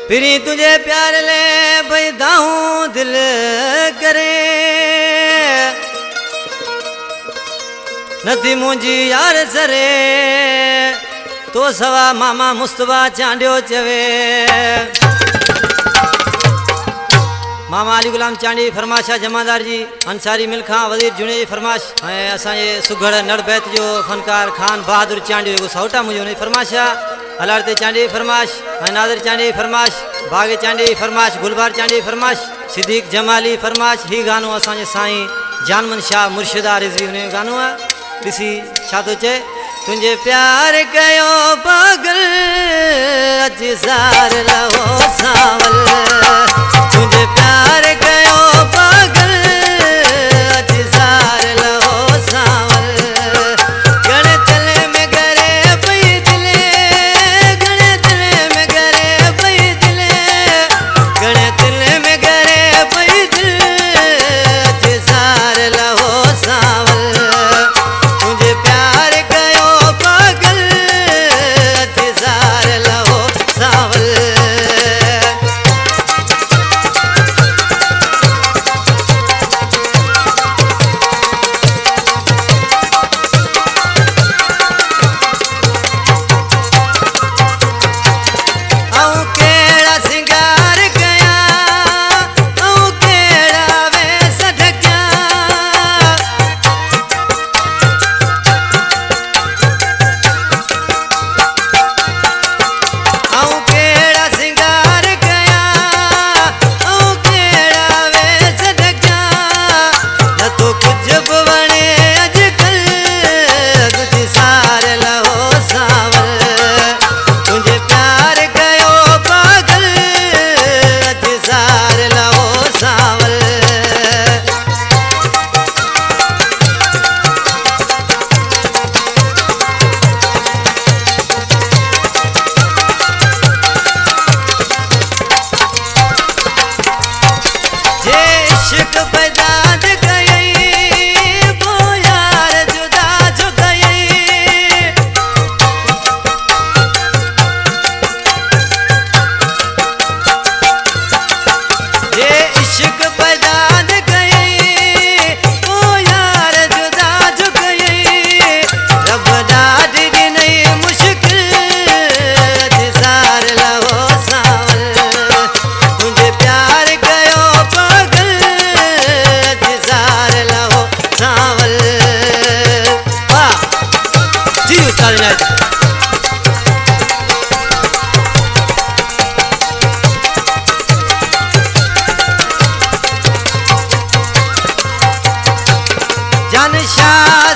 free तुझे प्यार ले भाई दाऊं दिल करे नथी मुंजी यार सरे तो सवा मामा मुस्तफा चांडियो चवे मामा अली गुलाम चांडी फरमाशा जमादार जी अंसारी मिल्खा वजीर जुने जी फरमाश असांजे सुघड़ नड़बैत जो फनकार खान बहादुर चांडी जो सौटा मुझे फरमाशा हलारते चांडी फरमाश नादिर चांडी फरमाश बागे चांडी फरमाश गुलबार चांडी फरमाश सिद्दीक जमाली फरमाश ही गानो असांजे साईं जानमन शाह मुर्शिदा रिज़वी उन गानो आहे ॾिसी छा थो चए तुंहिंजे प्यार कयो पागल अची ज़ार लहो सावल तुंहिंजे प्यार कयो पागल अची ज़ार लहो सावल घणे तले में करे पई दिले घणे तले में करे पई दिले घणे तले में करे पई दिले अची ज़ार लहो सावल तुंहिंजे प्यार कयो पागल अची ज़ार लहो सावल जान शाह